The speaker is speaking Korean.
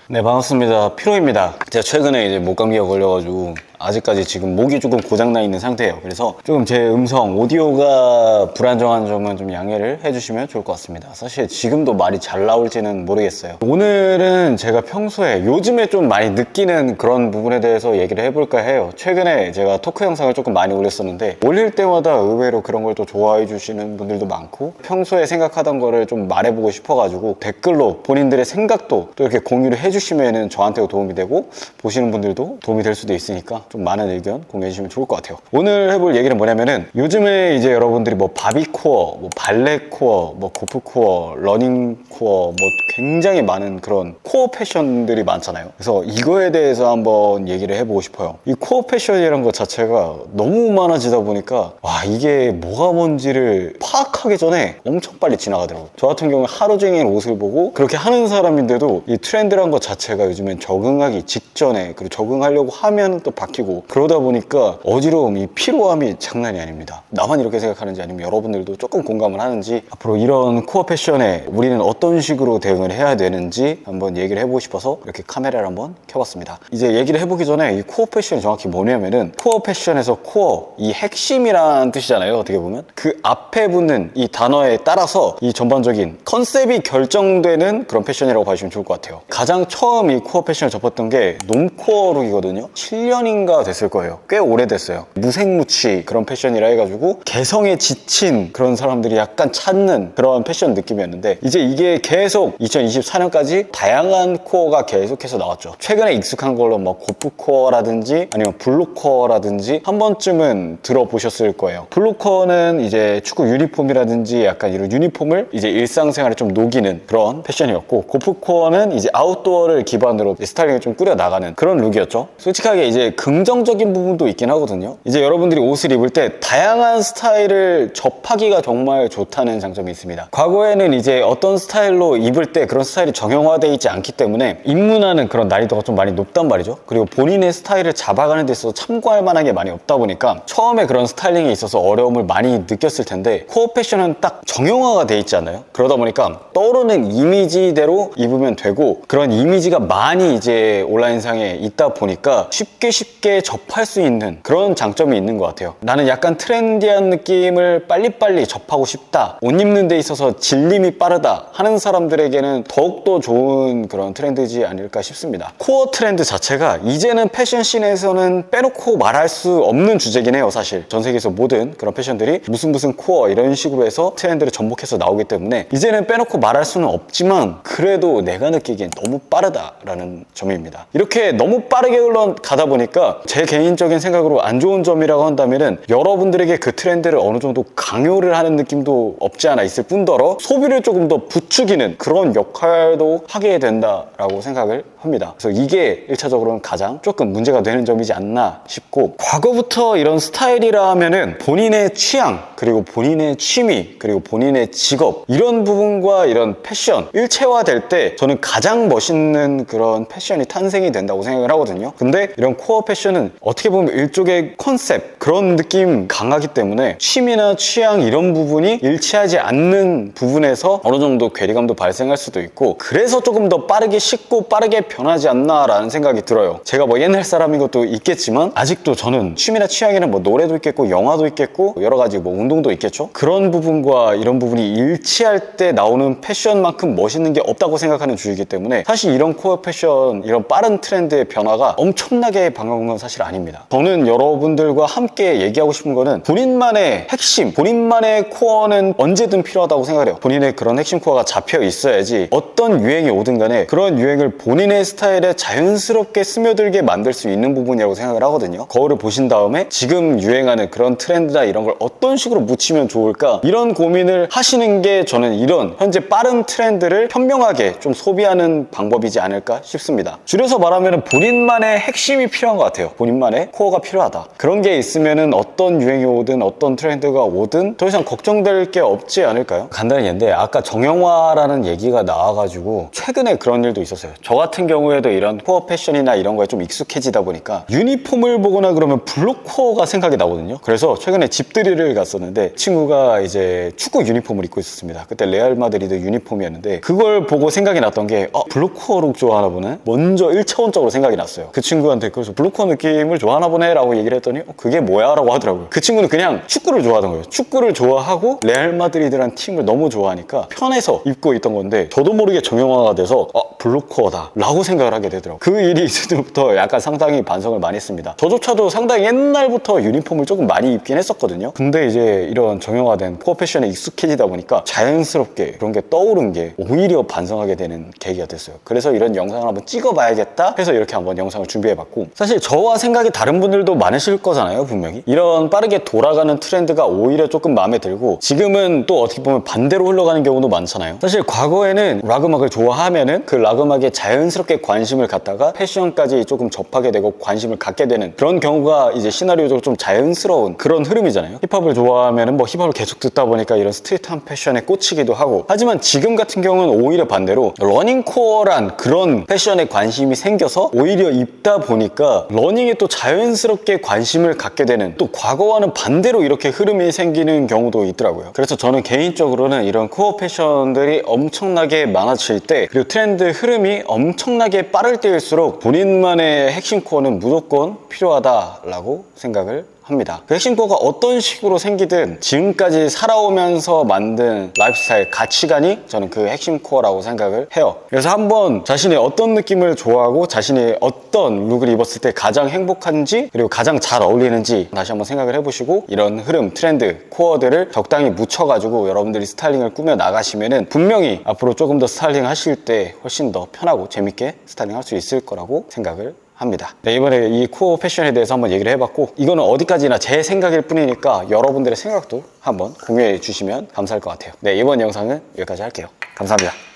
네, 반갑습니다. 피로입니다. 제가 최근에 이제 목감기가 걸려가지고 아직까지 지금 목이 조금 고장나 있는 상태예요. 그래서 조금 제 음성, 오디오가 불안정한 점은 좀 양해를 해주시면 좋을 것 같습니다. 사실 지금도 말이 잘 나올지는 모르겠어요. 오늘은 제가 평소에 요즘에 좀 많이 느끼는 그런 부분에 대해서 얘기를 해볼까 해요. 최근에 제가 토크 영상을 조금 많이 올렸었는데 올릴 때마다 의외로 그런 걸 또 좋아해 주시는 분들도 많고 평소에 생각하던 거를 좀 말해보고 싶어가지고 댓글로 본인들의 생각도 또 이렇게 공유를 해주시면은 저한테도 도움이 되고 보시는 분들도 도움이 될 수도 있으니까 좀 많은 의견 공유해 주시면 좋을 것 같아요. 오늘 해볼 얘기는 뭐냐면은 요즘에 이제 여러분들이 뭐 바비코어, 뭐 발레코어, 뭐 고프코어, 러닝코어 뭐 굉장히 많은 그런 코어 패션들이 많잖아요. 그래서 이거에 대해서 한번 얘기를 해보고 싶어요. 이 코어 패션이라는 것 자체가 너무 많아지다 보니까 와 이게 뭐가 뭔지를 파악하기 전에 엄청 빨리 지나가더라고요. 저 같은 경우는 하루 종일 옷을 보고 그렇게 하는 사람인데도 이 트렌드란 것 자체가 요즘엔 적응하기 직전에 그리고 적응하려고 하면 또 바뀌고 그러다 보니까 어지러움이 피로함이 장난이 아닙니다. 나만 이렇게 생각하는지 아니면 여러분들도 조금 공감을 하는지 앞으로 이런 코어 패션에 우리는 어떤 식으로 대응을 해야 되는지 한번 얘기를 해보고 싶어서 이렇게 카메라를 한번 켜봤습니다. 이제 얘기를 해보기 전에 이 코어 패션이 정확히 뭐냐면은 코어 패션에서 코어, 이 핵심이란 뜻이잖아요. 어떻게 보면 그 앞에 붙는 이 단어에 따라서 이 전반적인 컨셉이 결정되는 그런 패션이라고 봐주시면 좋을 것 같아요. 가장 처음 이 코어 패션을 접했던 게 놈코어 룩이거든요. 7년인가 됐을 거예요. 꽤 오래됐어요. 무색무취 그런 패션이라 해가지고 개성에 지친 그런 사람들이 약간 찾는 그런 패션 느낌이었는데 이제 이게 계속 2024년까지 다양한 코어가 계속해서 나왔죠. 최근에 익숙한 걸로 뭐 고프코어라든지 아니면 블루코어라든지 한 번쯤은 들어보셨을 거예요. 블루코어는 이제 축구 유니폼이라든지 약간 이런 유니폼을 이제 일상생활에 좀 녹이는 그런 패션이었고 고프코어는 이제 아웃도어를 기반으로 스타일링을 좀 꾸려 나가는 그런 룩이었죠. 솔직하게 이제 긍정적인 부분도 있긴 하거든요. 이제 여러분들이 옷을 입을 때 다양한 스타일을 접하기가 정말 좋다는 장점이 있습니다. 과거에는 이제 어떤 스타일로 입을 때 그런 스타일이 정형화되어 있지 않기 때문에 입문하는 그런 난이도가 좀 많이 높단 말이죠. 그리고 본인의 스타일을 잡아가는 데 있어서 참고할 만한 게 많이 없다 보니까 처음에 그런 스타일링에 있어서 어려움을 많이 느꼈을 텐데 코어 패션은 딱 정형화가 돼 있지 않나요? 그러다 보니까 떠오르는 이미지대로 입으면 되고 그런 이미지가 많이 이제 온라인상에 있다 보니까 쉽게 접할 수 있는 그런 장점이 있는 것 같아요. 나는 약간 트렌디한 느낌을 빨리빨리 접하고 싶다, 옷 입는 데 있어서 질림이 빠르다 하는 사람들에게는 더욱더 좋은 그런 트렌드지 아닐까 싶습니다. 코어 트렌드 자체가 이제는 패션씬에서는 빼놓고 말할 수 없는 주제긴 해요. 사실 전 세계에서 모든 그런 패션들이 무슨 코어 이런 식으로 해서 트렌드를 접목해서 나오기 때문에 이제는 빼놓고 말할 수는 없지만 그래도 내가 느끼기엔 너무 빠르다라는 점입니다. 이렇게 너무 빠르게 흘러가다 보니까 제 개인적인 생각으로 안 좋은 점이라고 한다면은 여러분들에게 그 트렌드를 어느 정도 강요를 하는 느낌도 없지 않아 있을 뿐더러 소비를 조금 더 부추기는 그런 역할도 하게 된다라고 생각을 합니다. 그래서 이게 1차적으로는 가장 조금 문제가 되는 점이지 않나 싶고 과거부터 이런 스타일이라 하면은 본인의 취향 그리고 본인의 취미 그리고 본인의 직업 이런 부분과 이런 패션 일체화될 때 저는 가장 멋있는 그런 패션이 탄생이 된다고 생각을 하거든요. 근데 이런 코어 패션은 어떻게 보면 일종의 컨셉 그런 느낌 강하기 때문에 취미나 취향 이런 부분이 일치하지 않는 부분에서 어느 정도 괴리감도 발생할 수도 있고 그래서 조금 더 빠르게 식고 빠르게 변하지 않나 라는 생각이 들어요. 제가 뭐 옛날 사람인 것도 있겠지만 아직도 저는 취미나 취향에는 뭐 노래도 있겠고 영화도 있겠고 여러 가지 뭐 운동도 있겠죠. 그런 부분과 이런 부분이 일치할 때 나오는 패션만큼 멋있는 게 없다고 생각하는 주의이기 때문에 사실 이런 코어 패션 이런 빠른 트렌드의 변화가 엄청나게 반가운 건 사실 아닙니다. 저는 여러분들과 함께 얘기하고 싶은 거는 본인만의 핵심 본인만의 코어는 언제든 필요하다고 생각해요. 본인의 그런 핵심 코어가 잡혀 있어야지 어떤 유행이 오든 간에 그런 유행을 본인의 스타일에 자연스럽게 스며들게 만들 수 있는 부분이라고 생각을 하거든요. 거울을 보신 다음에 지금 유행하는 그런 트렌드나 이런 걸 어떤 식으로 묻히면 좋을까 이런 고민을 하시는 게 저는 이런 현재 빠른 트렌드를 현명하게 좀 소비하는 방법이지 않을까 싶습니다. 줄여서 말하면 본인만의 핵심이 필요한 것 같아요. 본인만의 코어가 필요하다. 그런 게 있으면은 어떤 유행이 오든 어떤 트렌드가 오든 더 이상 걱정될 게 없지 않을까요? 간단히 얘기인데 아까 정형화라는 얘기가 나와가지고 최근에 그런 일도 있었어요. 저 같은 경우에도 이런 코어 패션이나 이런 거에 좀 익숙해지다 보니까 유니폼을 보거나 그러면 블루코어가 생각이 나거든요. 그래서 최근에 집들이를 갔었는데 있었는데 친구가 이제 축구 유니폼을 입고 있었습니다. 그때 레알 마드리드 유니폼이었는데 그걸 보고 생각이 났던 게 블루코어 룩 좋아하나 보네? 먼저 1차원적으로 생각이 났어요. 그 친구한테 그래서 블루코어 느낌을 좋아하나 보네 라고 얘기를 했더니 그게 뭐야? 라고 하더라고요. 그 친구는 그냥 축구를 좋아하던 거예요. 축구를 좋아하고 레알 마드리드란 팀을 너무 좋아하니까 편해서 입고 있던 건데 저도 모르게 정형화가 돼서 블루코어다 라고 생각을 하게 되더라고요. 그 일이 있을 때부터 약간 상당히 반성을 많이 했습니다. 저조차도 상당히 옛날부터 유니폼을 조금 많이 입긴 했었거든요. 근데 이제 이런 정형화된 코어 패션에 익숙해지다 보니까 자연스럽게 그런 게 떠오른 게 오히려 반성하게 되는 계기가 됐어요. 그래서 이런 영상을 한번 찍어봐야겠다 해서 이렇게 한번 영상을 준비해봤고, 사실 저와 생각이 다른 분들도 많으실 거잖아요, 분명히. 이런 빠르게 돌아가는 트렌드가 오히려 조금 마음에 들고 지금은 또 어떻게 보면 반대로 흘러가는 경우도 많잖아요. 사실 과거에는 락 음악을 좋아하면은 그 락 음악에 자연스럽게 관심을 갖다가 패션까지 조금 접하게 되고 관심을 갖게 되는 그런 경우가 이제 시나리오적으로 좀 자연스러운 그런 흐름이잖아요. 힙합을 좋아하면은 뭐 힙합을 계속 듣다 보니까 이런 스트릿한 패션에 꽂히기도 하고, 하지만 지금 같은 경우는 오히려 반대로 러닝코어란 그런 패션에 관심이 생겨서 오히려 입다 보니까 러닝에 또 자연스럽게 관심을 갖게 되는, 또 과거와는 반대로 이렇게 흐름이 생기는 경우도 있더라고요. 그래서 저는 개인적으로는 이런 코어 패션들이 엄청나게 많아질 때, 그리고 트렌드 흐름이 엄청나게 빠를 때일수록 본인만의 핵심 코어는 무조건 필요하다라고 생각을 합니다. 그 핵심 코어가 어떤 식으로 생기든 지금까지 살아오면서 만든 라이프스타일, 가치관이 저는 그 핵심 코어라고 생각을 해요. 그래서 한번 자신이 어떤 느낌을 좋아하고 자신이 어떤 룩을 입었을 때 가장 행복한지, 그리고 가장 잘 어울리는지 다시 한번 생각을 해보시고 이런 흐름, 트렌드, 코어들을 적당히 묻혀가지고 여러분들이 스타일링을 꾸며 나가시면은 분명히 앞으로 조금 더 스타일링 하실 때 훨씬 더 편하고 재밌게 스타일링 할 수 있을 거라고 생각을 합니다. 네, 이번에 이 코어 패션에 대해서 한번 얘기를 해봤고, 이거는 어디까지나 제 생각일 뿐이니까 여러분들의 생각도 한번 공유해 주시면 감사할 것 같아요. 네, 이번 영상은 여기까지 할게요. 감사합니다.